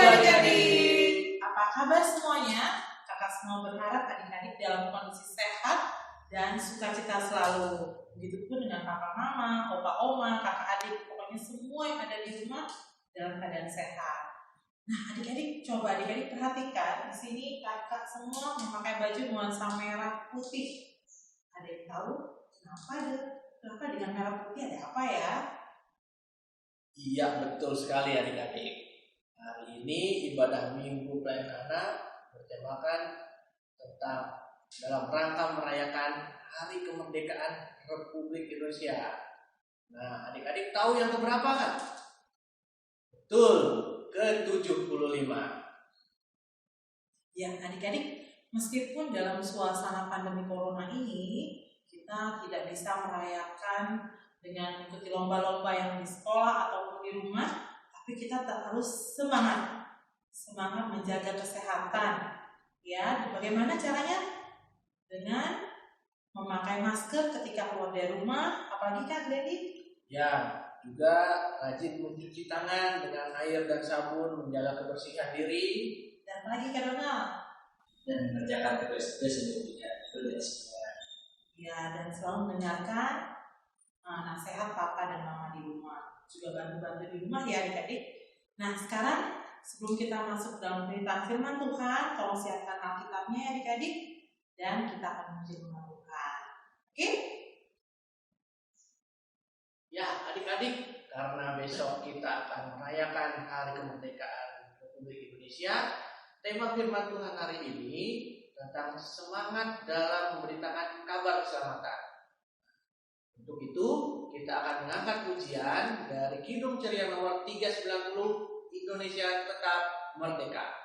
adik-adik, apa kabar semuanya? Kakak semua berharap adik-adik dalam kondisi sehat dan sukacita selalu. Begitupun dengan papa mama, opa oma, kakak adik, pokoknya semua yang ada di rumah dalam keadaan sehat. Nah, adik-adik, coba adik-adik perhatikan di sini kakak semua memakai baju nuansa merah putih. Ada yang tahu kenapa dengan merah putih, ada apa ya? Iya, betul sekali adik-adik. Hari ini ibadah Minggu Pelayanan bertemakan tentang dalam rangka merayakan Hari Kemerdekaan Republik Indonesia. Nah, adik-adik tahu yang keberapa kan? Betul, ke-75. Ya, adik-adik, meskipun dalam suasana pandemi corona ini kita tidak bisa merayakan dengan mengikuti lomba-lomba yang di sekolah ataupun di rumah, tapi kita harus semangat menjaga kesehatan. Ya, bagaimana caranya? Dengan memakai masker ketika keluar dari rumah, apalagi Kak Gledi? Ya, juga rajin mencuci tangan dengan air dan sabun, menjaga kebersihan diri. Dan apalagi Kak Donald? Dan mengerjakan tugas-tugas untuk tidak berdiskriminasi. Ya, dan selalu mendengarkan nasihat papa dan mama di rumah. Juga bantu-bantu di rumah ya adik-adik. Nah, sekarang sebelum kita masuk dalam perintah firman Tuhan, tolong siapkan Alkitabnya ya adik-adik, dan kita akan menuju firman Tuhan. Oke? Ya, adik-adik, karena besok kita akan merayakan Hari Kemerdekaan Republik Indonesia, tema firman Tuhan hari ini tentang semangat dalam memberitakan kabar keselamatan. Untuk itu, kita akan mengangkat pujian dari Kidung Ceria nomor 390, Indonesia Tetap Merdeka.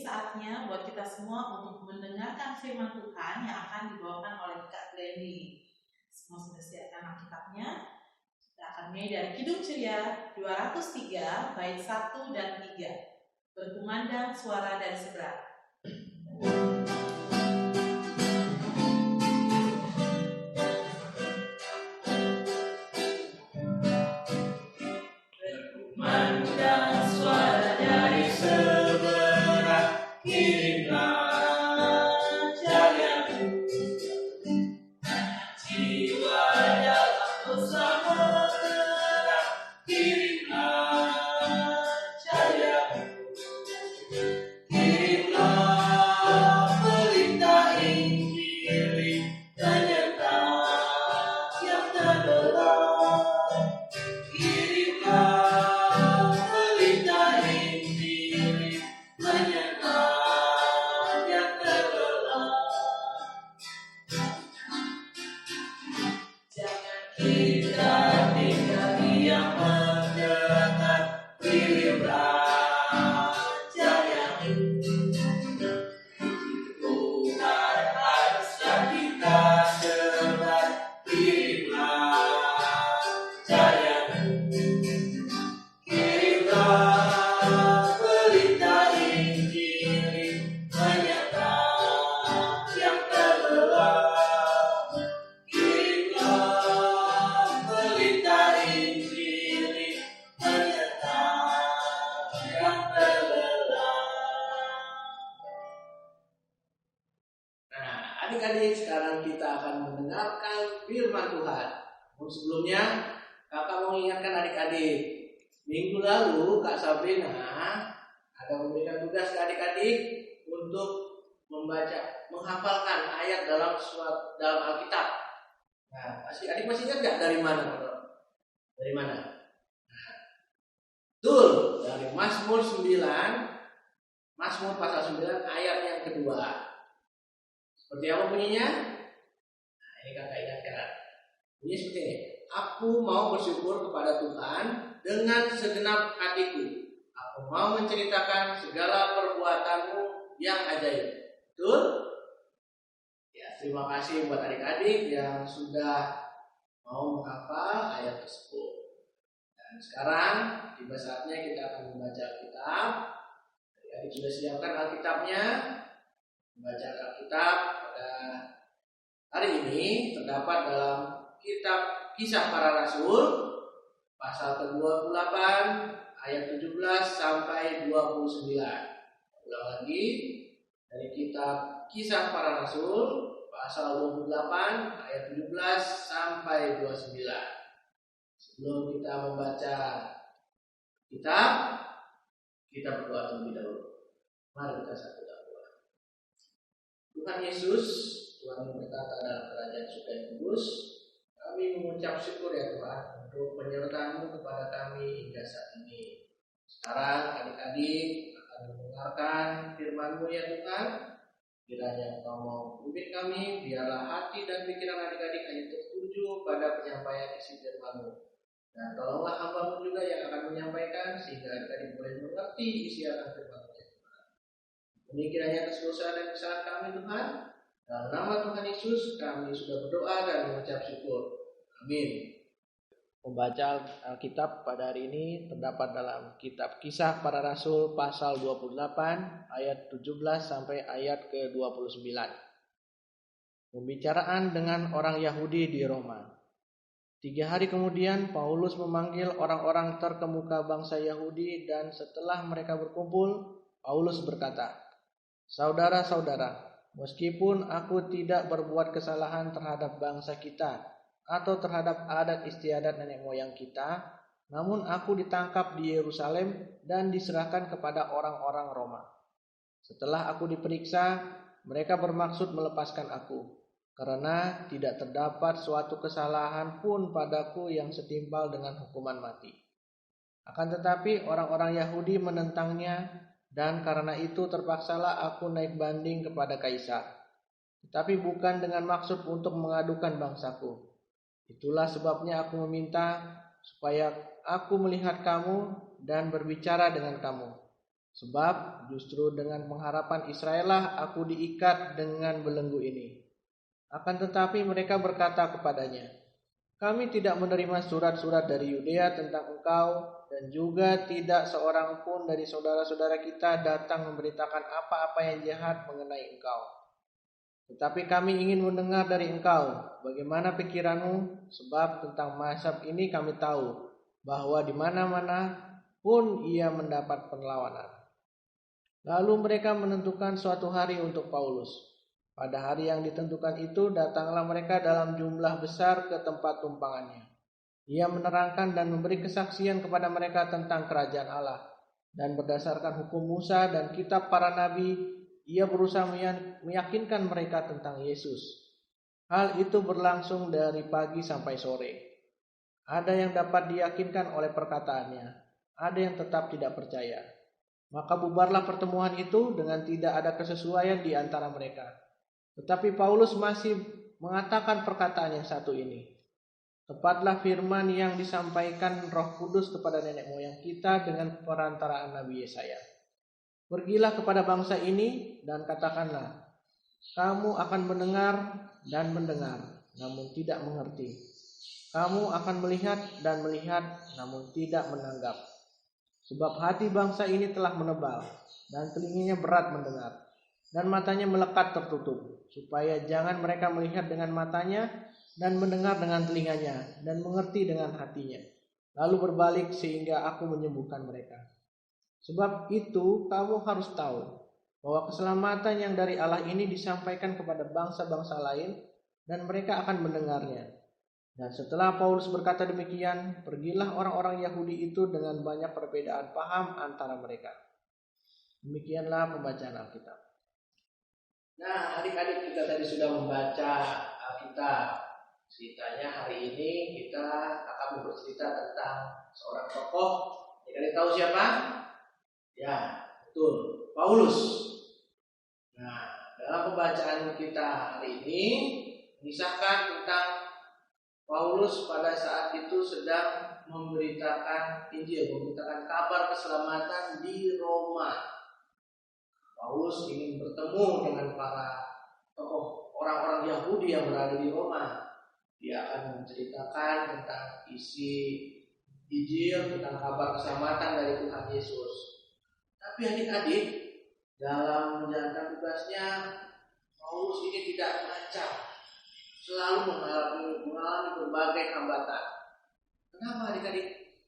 Saatnya buat kita semua untuk mendengarkan firman Tuhan yang akan dibawakan oleh Kak Gleni. Semua sudah siapkan Alkitabnya. Kita akan mulai dari Kidung Ceria 203 bait 1 dan 3. Berkumandang suara dari seberang. Kita Adik-adik, sekarang kita akan mendengarkan firman Tuhan. Namun sebelumnya, kakak mau ingatkan adik-adik. Minggu lalu, Kak Sabrina ada memberikan tugas ke adik-adik untuk menghafalkan ayat dalam Alkitab. Nah, adik masih ingat nggak dari mana? Dari mana? Betul, dari Mazmur 9, Mazmur pasal 9 ayat yang kedua. Seperti apa bunyinya? Nah, ini kakak ingatkan. Bunyi seperti ini. Aku mau bersyukur kepada Tuhan dengan segenap hatiku. Aku mau menceritakan segala perbuatanmu yang ajaib. Betul? Ya, terima kasih buat adik-adik yang sudah mau menghafal ayat tersebut. Dan sekarang tiba saatnya kita akan membaca Alkitab. Adik-adik sudah siapkan Alkitabnya. Membaca Alkitab pada hari ini terdapat dalam kitab Kisah Para Rasul pasal ke-28 ayat 17 sampai 29. Ulang lagi, dari kitab Kisah Para Rasul pasal 28 ayat 17 sampai 29. Sebelum kita membaca kitab, kita berdoa terlebih dahulu. Mari kita satu doa. Tuhan Yesus, Tuhan yang bertata dalam kerajaan surga yang kudus, kami mengucap syukur ya Tuhan untuk penyertaan-Mu kepada kami hingga saat ini. Sekarang adik-adik akan mendengarkan firman-Mu ya Tuhan. Kiranya Engkau mau pimpin kami, biarlah hati dan pikiran adik-adik hanya tertuju pada penyampaian isi firman-Mu. Dan tolonglah hamba-Mu juga yang akan menyampaikan, sehingga adik-adik boleh mengerti isi akan firman-Mu ya Tuhan. Ini kiranya atas dosa dan kesalahan kami Tuhan. Dalam nama Tuhan Yesus kami sudah berdoa dan mengucap syukur. Amin. Membaca Alkitab pada hari ini terdapat dalam kitab Kisah Para Rasul pasal 28 ayat 17 sampai ayat ke-29. Pembicaraan dengan orang Yahudi di Roma. 3 hari kemudian Paulus memanggil orang-orang terkemuka bangsa Yahudi, dan setelah mereka berkumpul, Paulus berkata, "Saudara-saudara, meskipun aku tidak berbuat kesalahan terhadap bangsa kita atau terhadap adat istiadat nenek moyang kita, namun aku ditangkap di Yerusalem dan diserahkan kepada orang-orang Roma. Setelah aku diperiksa, mereka bermaksud melepaskan aku, karena tidak terdapat suatu kesalahan pun padaku yang setimpal dengan hukuman mati. Akan tetapi orang-orang Yahudi menentangnya, dan karena itu terpaksalah aku naik banding kepada Kaisar. Tetapi bukan dengan maksud untuk mengadukan bangsaku. Itulah sebabnya aku meminta supaya aku melihat kamu dan berbicara dengan kamu. Sebab justru dengan pengharapan Israel aku diikat dengan belenggu ini." Akan tetapi mereka berkata kepadanya, "Kami tidak menerima surat-surat dari Yudea tentang engkau, dan juga tidak seorang pun dari saudara-saudara kita datang memberitakan apa-apa yang jahat mengenai engkau. Tetapi kami ingin mendengar dari engkau bagaimana pikiranmu, sebab tentang mazhab ini kami tahu bahwa di mana-mana pun ia mendapat perlawanan." Lalu mereka menentukan suatu hari untuk Paulus. Pada hari yang ditentukan itu datanglah mereka dalam jumlah besar ke tempat tumpangannya. Ia menerangkan dan memberi kesaksian kepada mereka tentang kerajaan Allah, dan berdasarkan hukum Musa dan kitab para nabi, ia berusaha meyakinkan mereka tentang Yesus. Hal itu berlangsung dari pagi sampai sore. Ada yang dapat diyakinkan oleh perkataannya, ada yang tetap tidak percaya. Maka bubarlah pertemuan itu dengan tidak ada kesesuaian di antara mereka. Tetapi Paulus masih mengatakan perkataan yang satu ini. Tepatlah firman yang disampaikan Roh Kudus kepada nenek moyang kita dengan perantaraan Nabi Yesaya. "Pergilah kepada bangsa ini dan katakanlah, kamu akan mendengar dan mendengar, namun tidak mengerti. Kamu akan melihat dan melihat, namun tidak menanggap. Sebab hati bangsa ini telah menebal, dan telinganya berat mendengar, dan matanya melekat tertutup, supaya jangan mereka melihat dengan matanya, dan mendengar dengan telinganya, dan mengerti dengan hatinya, lalu berbalik sehingga aku menyembuhkan mereka. Sebab itu kamu harus tahu bahwa keselamatan yang dari Allah ini disampaikan kepada bangsa-bangsa lain dan mereka akan mendengarnya. Dan setelah Paulus berkata demikian, pergilah orang-orang Yahudi itu dengan banyak perbedaan paham antara mereka. Demikianlah pembacaan Alkitab. Nah, adik-adik kita tadi sudah membaca Alkitab. Ceritanya hari ini kita akan bercerita tentang seorang tokoh. Adik-adik tahu siapa? Ya, betul, Paulus. Nah, dalam pembacaan kita hari ini mengisahkan tentang Paulus pada saat itu sedang memberitakan Injil, memberitakan kabar keselamatan di Roma. Paulus ingin bertemu dengan para tokoh orang-orang Yahudi yang berada di Roma. Dia akan menceritakan tentang isi Injil, tentang kabar keselamatan dari Tuhan Yesus. Tapi adik-adik, dalam menjalankan tugasnya, Paulus ini tidak lancar. Selalu mengalami berbagai hambatan. Kenapa adik-adik?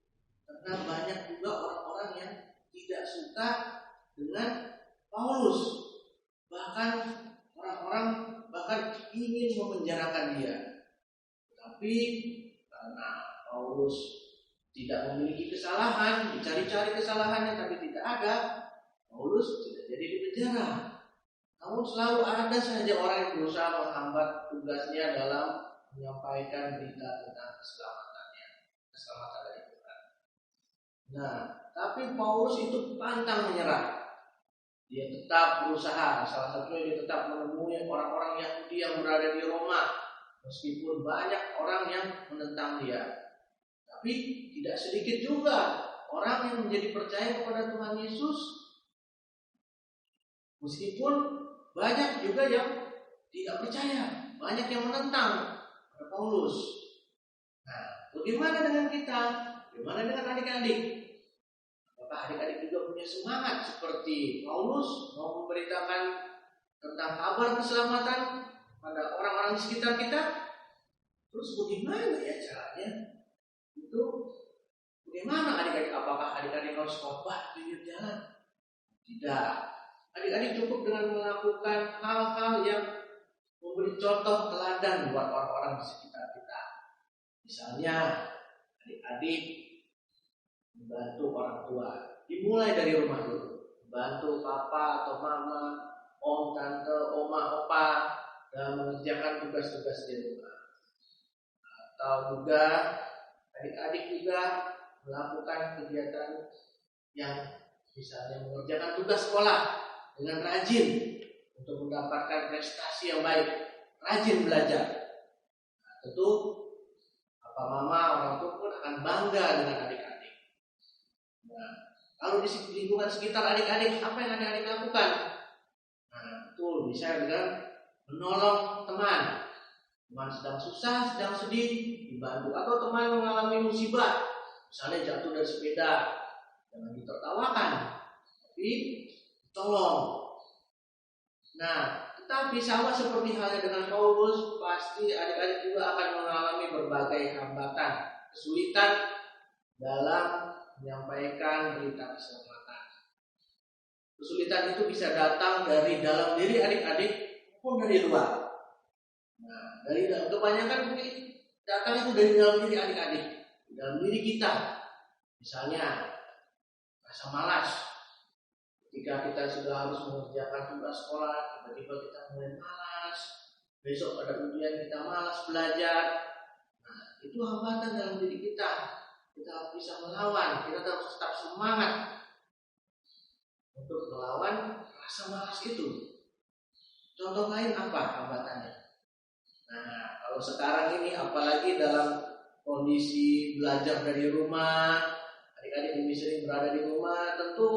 Karena banyak juga orang-orang yang tidak suka dengan Paulus. Bahkan orang-orang ingin memenjarakan dia. Tapi karena Paulus tidak memiliki kesalahan, dicari-cari kesalahannya tapi tidak ada, Paulus tidak jadi dipenjara. Namun selalu ada saja orang yang berusaha menghambat tugasnya dalam menyampaikan berita tentang keselamatan dari Tuhan. Nah, tapi Paulus itu pantang menyerah. Dia tetap berusaha. Salah satunya dia tetap menemui orang-orang Yahudi yang berada di Roma, meskipun banyak orang yang menentang dia. Tapi tidak sedikit juga orang yang menjadi percaya kepada Tuhan Yesus, meskipun banyak juga yang tidak percaya, banyak yang menentang pada Paulus. Nah, bagaimana dengan kita? Bagaimana dengan adik-adik? Apakah adik-adik juga punya semangat seperti Paulus mau memberitakan tentang kabar keselamatan pada orang-orang di sekitar kita? Terus bagaimana ya caranya? Itu bagaimana adik-adik? Apakah adik-adik harus khotbah di pinggir jalan? Tidak. Adik-adik cukup dengan melakukan hal-hal yang memberi contoh teladan buat orang-orang di sekitar kita. Misalnya, adik-adik membantu orang tua. Dimulai dari rumah dulu. Bantu papa atau mama, om, tante, oma, opa dalam mengerjakan tugas-tugas di rumah. Atau juga adik-adik juga melakukan kegiatan yang misalnya mengerjakan tugas sekolah dengan rajin untuk mendapatkan prestasi yang baik, rajin belajar. Nah, tentu papa mama orang tua pun akan bangga dengan adik-adik. Nah, kalau di lingkungan sekitar adik-adik, apa yang adik-adik lakukan? Nah, betul, bisa dengan menolong teman sedang susah, sedang sedih, dibantu. Atau teman mengalami musibah, misalnya jatuh dari sepeda, jangan ditertawakan, tapi tolong. Nah, tetapi sama seperti halnya dengan Paulus, pasti adik-adik juga akan mengalami berbagai hambatan, kesulitan dalam menyampaikan berita keselamatan. Kesulitan itu bisa datang dari dalam diri adik-adik maupun dari luar. Nah, dari kebanyakan mungkin datang itu dari dalam diri adik-adik, di dalam diri kita. Misalnya rasa malas. Ketika kita sudah harus mengerjakan tugas sekolah, tiba-tiba kita mulai malas. Besok ada ujian kita malas belajar. Nah, itu hambatan dalam diri kita. Kita harus bisa melawan. Kita harus tetap semangat untuk melawan rasa malas itu. Contoh lain apa hambatannya? Nah, kalau sekarang ini apalagi dalam kondisi belajar dari rumah, adik-adik lebih sering berada di rumah, tentu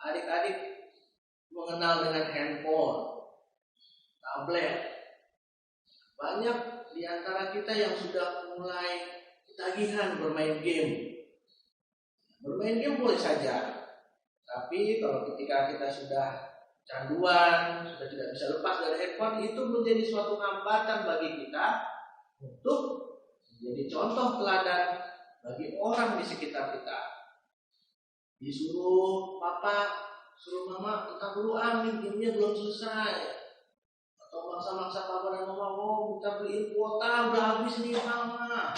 adik-adik mengenal dengan handphone, tablet. Banyak di antara kita yang sudah mulai ketagihan bermain game. Bermain game boleh saja, tapi kalau ketika kita sudah canduan, sudah tidak bisa lepas dari handphone, itu menjadi suatu hambatan bagi kita untuk menjadi contoh teladan bagi orang di sekitar kita. Disuruh papa suruh mama kita dulu gamenya belum selesai, atau maksa-maksa papa dan mama mau kita beliin kuota udah habis nih mama.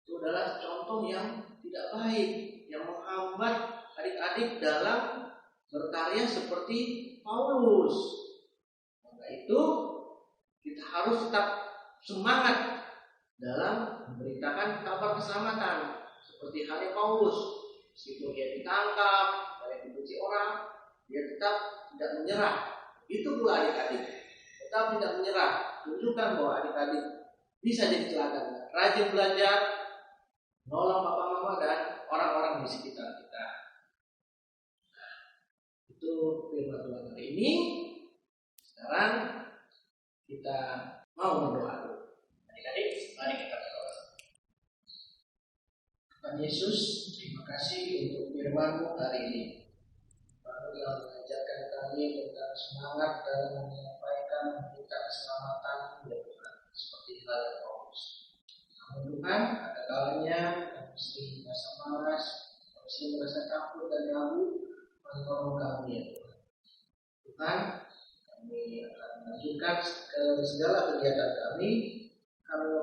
Itu adalah contoh yang tidak baik, yang menghambat adik-adik dalam berkarya seperti Paulus. Maka itu kita harus tetap semangat dalam memberitakan kabar keselamatan seperti halnya Paulus. Meskipun dia ditangkap, banyak dibenci orang, dia tetap tidak menyerah. Itu pula adik-adik, tetap tidak menyerah. Tunjukkan bahwa adik-adik bisa jadi teladan, rajin belajar, menolong papa mama dan orang-orang di sekitar kita. Nah, itu firman Tuhan hari ini. Sekarang kita mau berdoa dulu. Adik-adik, mari kita berdoa. Tuhan Yesus, terima kasih untuk firman-Mu hari ini. Tuhan telah mengajarkan kami tentang semangat dalam menyampaikan berita keselamatan ya Tuhan, seperti halnya Paulus. Namun Tuhan, ada kalanya kami sering merasa malas, kami sering merasa takut dan ragu, menolong kami ya Tuhan. Tuhan, kami akan melanjutkan ke segala kegiatan kami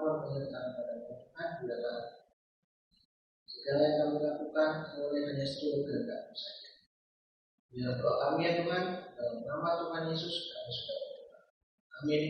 mohon penyertaan pada Tuhan di dalam segala yang kami lakukan, boleh hanya seluruh kehendak-Mu saja. Biar doa kami ya Tuhan, dalam nama Tuhan Yesus kami sudah berdoa. Amin.